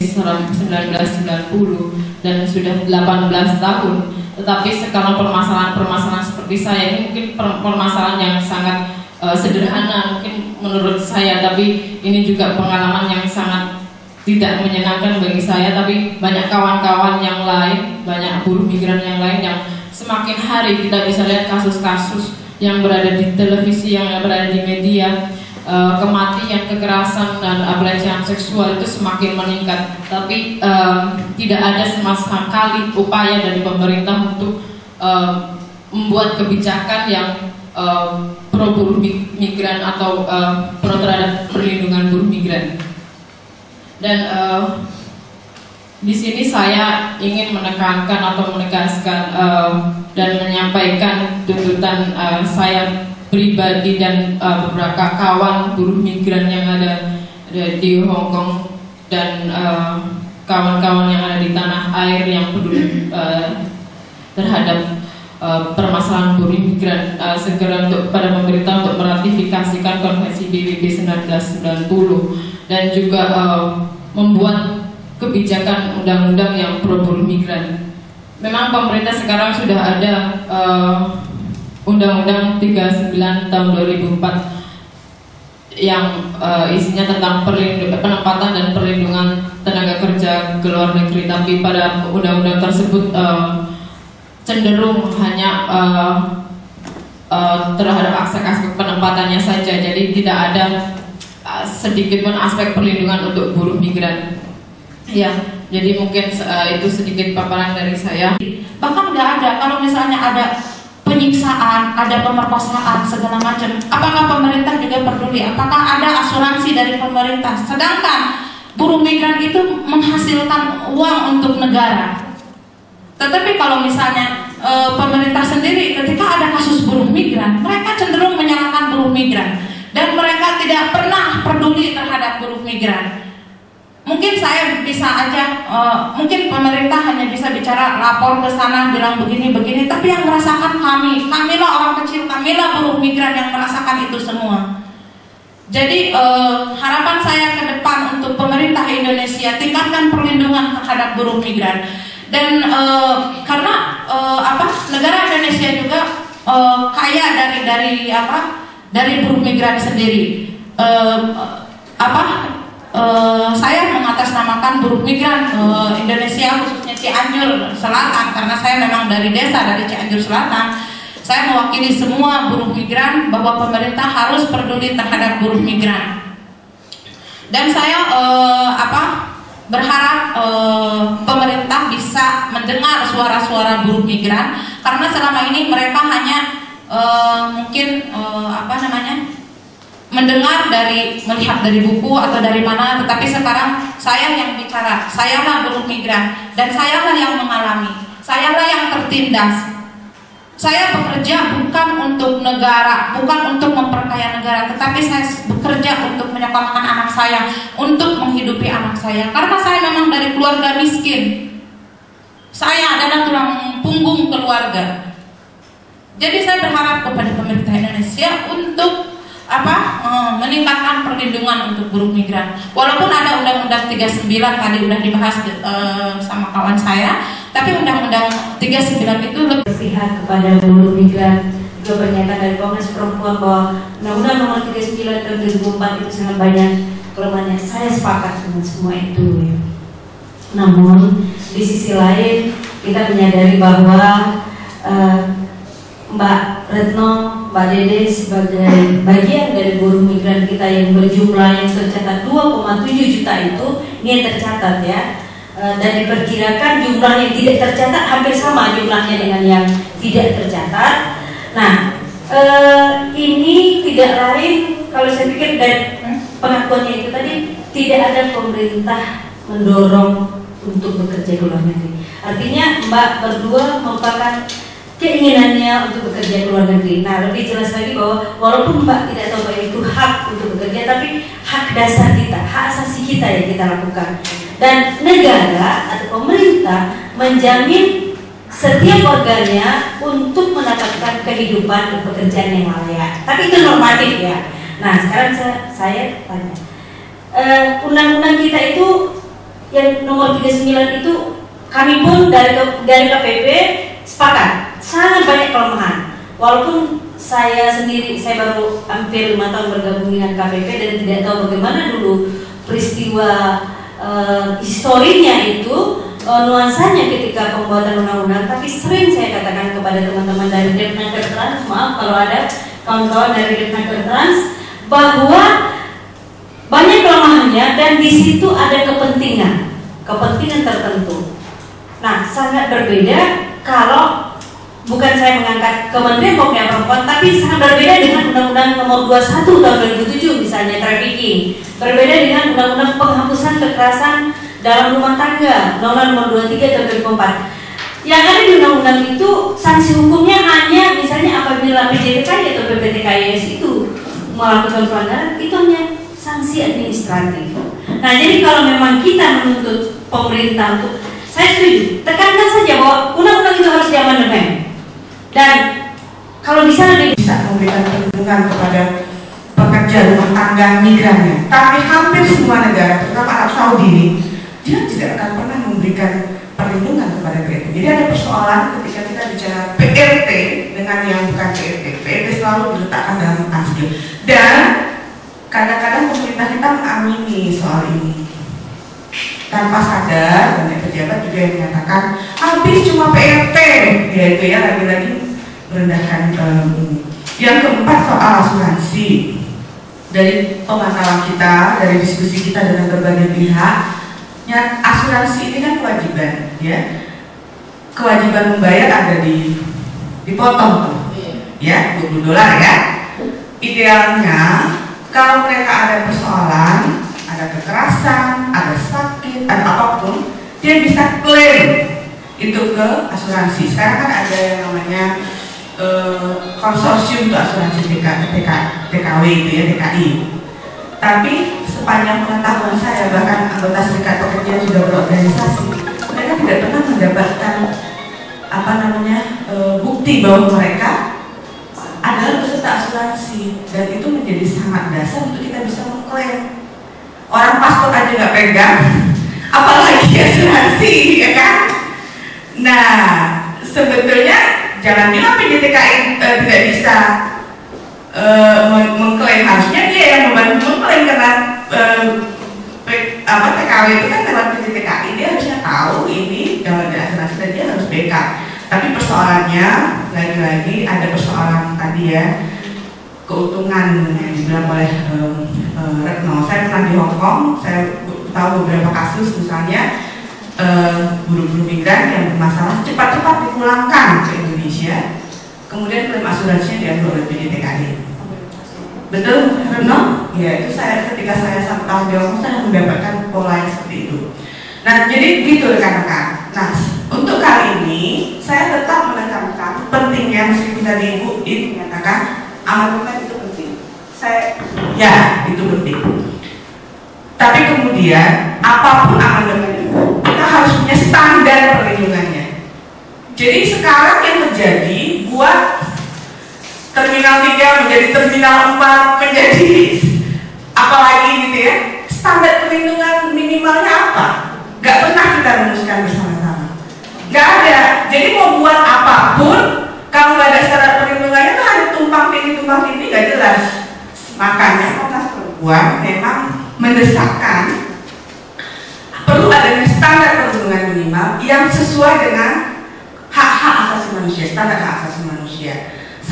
1990 dan sudah 18 tahun. Tetapi sekarang permasalahan seperti saya ini mungkin permasalahan yang sangat sederhana mungkin menurut saya, tapi ini juga pengalaman yang sangat tidak menyenangkan bagi saya. Tapi banyak kawan-kawan yang lain, banyak buruh migran yang lain yang semakin hari kita bisa lihat kasus-kasus yang berada di televisi, yang berada di media, kematian, kekerasan dan pelecehan seksual itu semakin meningkat. Tapi tidak ada sama sekali upaya dari pemerintah untuk membuat kebijakan yang pro buruh migran atau pro terhadap perlindungan buruh migran. Dan di sini saya ingin menekankan atau menegaskan dan menyampaikan tuntutan saya pribadi dan beberapa kawan buruh migran yang ada di Hong Kong dan kawan-kawan yang ada di tanah air yang peduli terhadap permasalahan buruh migran, segera untuk pada pemerintah untuk meratifikasikan Konvensi PBB 1990 dan juga membuat kebijakan undang-undang yang pro buruh migran. Memang pemerintah sekarang sudah ada Undang-Undang 39 tahun 2004 yang isinya tentang penempatan dan perlindungan tenaga kerja ke luar negeri. Tapi pada undang-undang tersebut cenderung hanya terhadap aspek-aspek penempatannya saja. Jadi tidak ada sedikit pun aspek perlindungan untuk buruh migran. Ya, jadi mungkin itu sedikit paparan dari saya. Bahkan nggak ada, kalau misalnya ada penyiksaan, ada pemerkosaan segala macam, apakah pemerintah juga peduli? Apakah ada asuransi dari pemerintah? Sedangkan buruh migran itu menghasilkan uang untuk negara. Tetapi kalau misalnya pemerintah sendiri ketika ada kasus buruh migran, mereka cenderung menyalahkan buruh migran dan mereka tidak pernah peduli terhadap buruh migran. Mungkin saya bisa aja, mungkin pemerintah hanya bisa bicara lapor ke sana bilang begini-begini, tapi yang merasakan kamilah orang kecil, kamilah buruh migran yang merasakan itu semua. Jadi harapan saya ke depan untuk pemerintah Indonesia, tingkatkan perlindungan terhadap buruh migran. Dan karena negara Indonesia juga kaya dari buruh migran sendiri. Saya mengatasnamakan buruh migran Indonesia, khususnya Cianjur Selatan, karena saya memang dari desa, dari Cianjur Selatan. Saya mewakili semua buruh migran bahwa pemerintah harus peduli terhadap buruh migran. Dan saya berharap pemerintah bisa mendengar suara-suara buruh migran, karena selama ini mereka hanya melihat dari buku atau dari mana, tetapi sekarang saya yang bicara, sayalah buruh migran dan sayalah yang mengalami, sayalah yang tertindas. Saya bekerja bukan untuk negara, bukan untuk memperkaya negara, tetapi saya bekerja untuk menyekolahkan anak saya, untuk menghidupi anak saya, karena saya memang dari keluarga miskin. Saya adalah tulang punggung keluarga. Jadi saya berharap kepada pemerintah Indonesia untuk meningkatkan perlindungan untuk buruh migran. Walaupun ada Undang-Undang 39 tadi udah dibahas sama kawan saya, tapi Undang-Undang 39 itu lebih berpihak kepada buruh migran. Juga pernyataan dari Komnas Perempuan bahwa Undang-Undang Nomor 39 tahun 2004 itu sangat banyak kelemahannya. Saya sepakat dengan semua itu. Namun di sisi lain kita menyadari bahwa Mbak Retno, Mbak Dede sebagai bagian dari buruh migran kita yang berjumlah yang tercatat 2,7 juta itu, ini yang tercatat ya, dan diperkirakan jumlah yang tidak tercatat hampir sama jumlahnya dengan yang tidak tercatat. Nah, ini tidak lain kalau saya pikir dari pengakuannya itu tadi, tidak ada pemerintah mendorong untuk bekerja di luar negeri. Artinya Mbak berdua merupakan keinginannya untuk bekerja di luar negeri. Nah, lebih jelas lagi bahwa walaupun Mbak tidak tahu bahwa itu hak untuk bekerja, tapi hak dasar kita, hak asasi kita yang kita lakukan. Dan negara atau pemerintah menjamin setiap warganya untuk mendapatkan kehidupan dan pekerjaan yang layak. Tapi itu normatif ya. Nah, sekarang saya tanya, undang-undang kita itu yang nomor 39 itu kami pun dari KPP sepakat sangat banyak kelemahan. Walaupun saya sendiri, saya baru hampir 5 tahun bergabung dengan KPP dan tidak tahu bagaimana dulu peristiwa historinya itu, nuansanya ketika pembuatan undang-undang, tapi sering saya katakan kepada teman-teman dari Depnaker Trans, maaf kalau ada kawan-kawan dari Depnaker Trans, bahwa banyak kelemahannya dan di situ ada kepentingan tertentu. Nah, sangat berbeda kalau bukan saya mengangkat Kementerian Pemberdayaan Perempuan, tapi sangat berbeda dengan Undang-Undang Nomor 21 tahun 2007 misalnya trafficking, berbeda dengan Undang-Undang Penghapusan Kekerasan dalam Rumah Tangga, Undang-Undang Nomor 23 tahun 2004. Yang ada di undang-undang itu sanksi hukumnya hanya misalnya apabila PJTKI atau PPTKIS itu melakukan pelanggaran, itu hanya sanksi administratif. Nah, jadi kalau memang kita menuntut pemerintah untuk, saya setuju, tekankan saja bahwa undang-undang itu harus diamandemen. Dan kalau di sana dia bisa memberikan perlindungan kepada pekerja rumah tangga migrannya. Tapi hampir semua negara, terutama Arab Saudi ini, dia tidak akan pernah memberikan perlindungan kepada PRT. Jadi ada persoalan ketika kita bicara PRT dengan yang bukan PRT. PRT selalu diletakkan dalam tasbih. Dan kadang-kadang pemerintah kita mengamini soal ini. Tanpa sadar, banyak pejabat juga yang menyatakan habis cuma PRT, yaitu ya lagi-lagi merendahkan ini. Yang keempat soal asuransi. Dari pemantauan kita, dari diskusi kita dengan berbagai pihak, ya, asuransi ini kan kewajiban, ya. Kewajiban membayar ada dipotong tuh, ya, $20 ya. Idealnya kalau mereka ada persoalan, ada kekerasan, ada sakit, ada apapun, dia bisa klaim itu ke asuransi. Sekarang kan ada yang namanya konsorsium untuk asuransi TKW itu ya, TKI. Tapi sepanjang pengetahuan saya, bahkan anggota serikat pekerja sudah berorganisasi, mereka tidak pernah mendapatkan bukti bahwa mereka adalah peserta asuransi, dan itu menjadi sangat dasar untuk kita bisa mengklaim. Orang paspor aja nggak pegang, apalagi asuransi, ya kan? Nah, sebetulnya jangan bilang PJTKI tidak bisa mengklaim, harusnya dia yang membantu mengklaim karena TKW itu kan lewat PJTKI, dia harusnya tahu ini kalau ada asuransi dan dia harus backup. Tapi persoalannya lagi-lagi ada persoalan tadi ya, keuntungan yang dibilang oleh Retno. Saya pernah di Hong Kong, saya tahu beberapa kasus misalnya buruh-buruh migran yang bermasalah cepat-cepat dipulangkan ke Indonesia, kemudian klaim asuransinya diambil oleh PJTKI. Betul, Retno? Ya, itu ketika saya 1 tahun di Hong Kong, saya mendapatkan pola yang seperti itu. Nah, jadi gitu rekan-rekan. Nah, untuk kali ini saya tetap menekankan pentingnya, meskipun tadi Ibu menyatakan amandemen itu penting. Ya, itu penting. Tapi kemudian apapun amandemen itu, kita harus punya standar perlindungannya. Jadi sekarang yang terjadi, buat Terminal 3 menjadi Terminal 4 menjadi apalagi gitu ya, standar perlindungan minimalnya apa? Gak pernah kita rumuskan bersama-sama. Gak ada. Jadi mau buat apapun, kalau gak ada standar perlindungannya tuh ada tumpang tindih gak jelas. Makanya Komnas Perempuan memang mendesakkan perlu adanya standar perlindungan minimal yang sesuai dengan hak-hak asasi manusia, standar hak asasi manusia.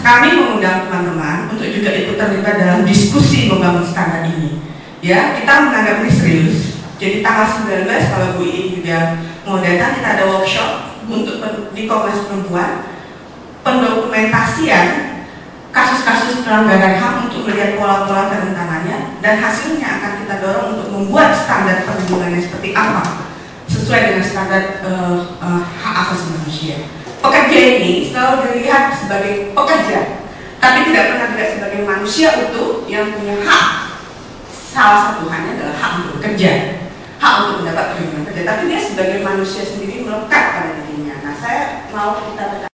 Kami mengundang teman-teman untuk juga ikut terlibat dalam diskusi membangun standar ini. Ya, kita menganggap ini serius. Jadi tanggal 19 kalau Bu Iin juga mau datang, kita ada workshop untuk di Komnas Perempuan, pendokumentasian kasus-kasus pelanggaran HAM untuk melihat pola-pola kerentanannya, dan hasilnya akan kita dorong untuk membuat standar perlindungannya seperti apa sesuai dengan standar hak asasi manusia. Pekerja ini selalu dilihat sebagai pekerja, tapi tidak pernah dilihat sebagai manusia utuh yang punya hak. Salah satu hanya adalah hak untuk bekerja, hak untuk mendapat perlindungan kerja, tapi dia sebagai manusia sendiri melekat pada dirinya. Nah, saya mau kita